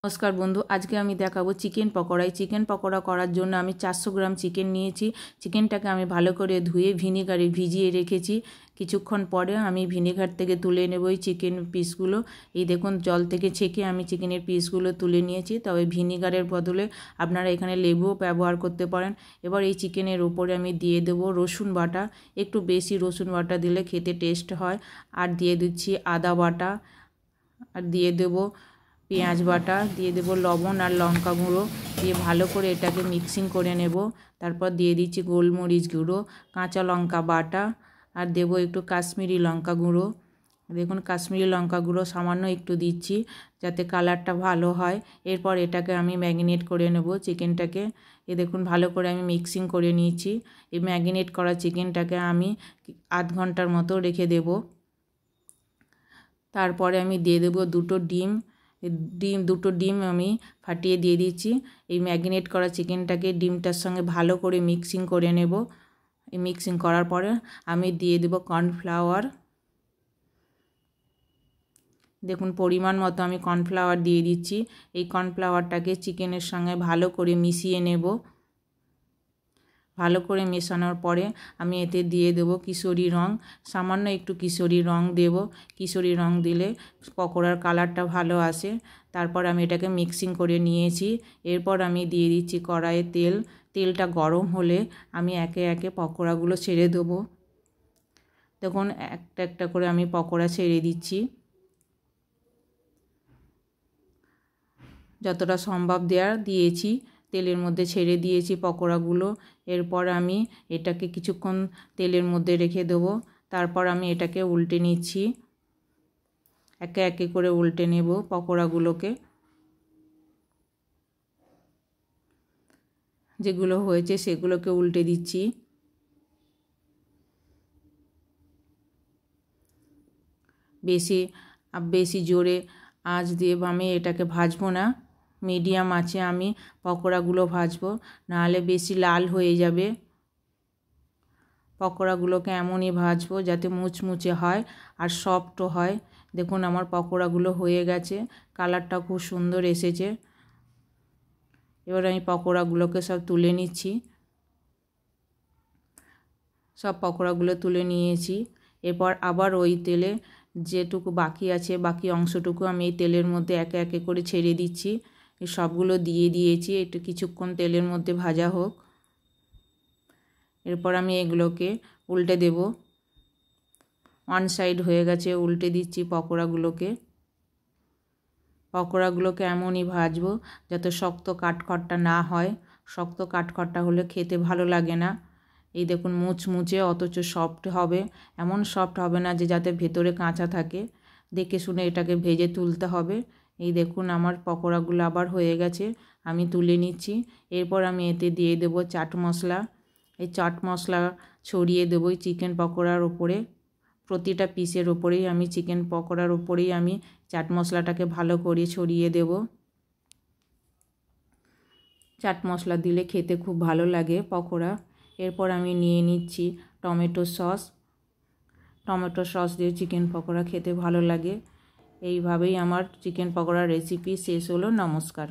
नमस्कार बंधु आज के आमी देखाबो चिकेन पकोड़ा। चिकेन पकोड़ा करार जोन्नो आमी 400 ग्राम चिकेन निয়েছি। चिकेनटाके आमी भालो करे धुए ভিনিগারে ভিজিয়ে রেখেছি। কিছুক্ষণ পরে আমি ভিনিগার থেকে তুলে নেব এই চিকেন পিসগুলো। এই দেখুন জল থেকে ছেঁকে আমি চিকেনের পিসগুলো তুলে নিয়েছি। তবে ভিনিগারের বদলে আপনারা এখানে লেবুও ব্যবহার করতে পারেন। এবার এই চিকেনের উপরে আমি দিয়ে দেব রসুন বাটা। একটু বেশি রসুন বাটা দিলে খেতে টেস্ট হয়। আর দিয়ে দিচ্ছি আদা বাটা, আর দিয়ে দেব পেঁয়াজ বাটা, দিয়ে দেব লবণ আর লঙ্কা গুঁড়ো, দিয়ে ভালো করে এটাকে মিক্সিং করে নেব। তারপর দিয়ে দিচ্ছি গোলমরিচ গুঁড়ো, কাঁচা লঙ্কা বাটা, আর দেব একটু কাশ্মীরি লঙ্কা গুঁড়ো। দেখুন কাশ্মীরি লঙ্কা গুঁড়ো সামান্য একটু দিচ্ছি যাতে কালারটা ভালো হয়। এরপর এটাকে আমি ম্যারিনেট করে নেব চিকেনটাকে। এ দেখুন ভালো করে আমি মিক্সিং করে নিয়েছি। এই ম্যারিনেট করা চিকেনটাকে আমি আধ ঘন্টার মতো রেখে দেব। তারপরে আমি দিয়ে দেব দুটো ডিম আমি ফাটিয়ে দিয়ে দিচ্ছি। এই ম্যারিনেট করা চিকেনটাকে ডিমটার সঙ্গে ভালো করে মিক্সিং করে নেব। এই মিক্সিং করার পরে আমি দিয়ে দেব কর্নফ্লাওয়ার। দেখুন পরিমাণ মতো আমি কর্নফ্লাওয়ার দিয়ে দিচ্ছি। এই কর্নফ্লাওয়ারটাকে চিকেনের সঙ্গে ভালো করে মিশিয়ে নেব। ভালো করে মেশানোর পরে আমি এতে দিয়ে দেব কিশোরী রং, সামান্য একটু কিশোরী রং দেব। কিশোরী রং দিলে পকোড়ার কালারটা ভালো আসে। তারপর আমি এটাকে মিক্সিং করে নিয়েছি। এরপর আমি দিয়ে দিচ্ছি কড়াইয়ে তেল। তেলটা গরম হলে আমি একে একে পকোড়াগুলো ছেড়ে দেবো। দেখুন একটা একটা করে আমি পকোড়া ছেড়ে দিচ্ছি। যতটা সম্ভব দিয়েছি তেলের মধ্যে ছেড়ে দিয়েছি পকোড়াগুলো। এরপর আমি এটাকে কিছুক্ষণ তেলের মধ্যে রেখে দেবো। তারপর আমি এটাকে উল্টে নিচ্ছি, একে একে করে উল্টে নেব পকোড়াগুলোকে। যেগুলো হয়েছে সেগুলোকে উল্টে দিচ্ছি। বেশি জোরে আঁচ দিয়ে আমি এটাকে ভাজবো না, মিডিয়াম আঁচে আমি পকোড়াগুলো ভাজবো, নাহলে বেশি লাল হয়ে যাবে। পকোড়াগুলোকে এমনই ভাজবো যাতে মুচমুচে হয় আর সফটও হয়। দেখুন আমার পকোড়াগুলো হয়ে গেছে, কালারটা খুব সুন্দর এসেছে। এবার আমি পকোড়াগুলোকে সব তুলে নিচ্ছি। সব পকোড়াগুলো তুলে নিয়েছি। এরপর আবার ওই তেলে যেটুকু বাকি আছে বাকি অংশটুকু আমি এই তেলের মধ্যে একে একে করে ছেড়ে দিচ্ছি। সবগুলো দিয়ে দিয়েছি, একটু কিছুক্ষণ তেলের মধ্যে ভাজা হোক। এরপর আমি এগুলোকে উল্টে দেব। ওয়ান সাইড হয়ে গেছে, উল্টে দিচ্ছি পকোড়াগুলোকে। পকোড়াগুলোকে এমনই ভাজবো যাতে শক্ত কাঠখড়টা না হয়। শক্ত কাঠখড়টা হলে খেতে ভালো লাগে না। এই দেখুন মুচমুচে অথচ সফট হবে, এমন সফট হবে না যে যাতে ভেতরে কাঁচা থাকে। দেখে শুনে এটাকে ভেজে তুলতে হবে। এই দেখুন আমার পকোড়াগুলো আবার হয়ে গেছে, আমি তুলে নিচ্ছি। এরপর আমি এতে দিয়ে দেব চাট মশলা। এই চাট মশলা ছড়িয়ে দেবো এই চিকেন পকোড়ার ওপরে। প্রতিটা পিসের ওপরেই আমি চিকেন পকোড়ার ওপরেই আমি চাট মশলাটাকে ভালো করে ছড়িয়ে দেব। চাট মশলা দিলে খেতে খুব ভালো লাগে পকোড়া। এরপর আমি নিয়ে নিচ্ছি টমেটো সস। টমেটো সস দিয়ে চিকেন পকোড়া খেতে ভালো লাগে। এইভাবেই আমার চিকেন পকোড়ার রেসিপি শেষ হলো। নমস্কার।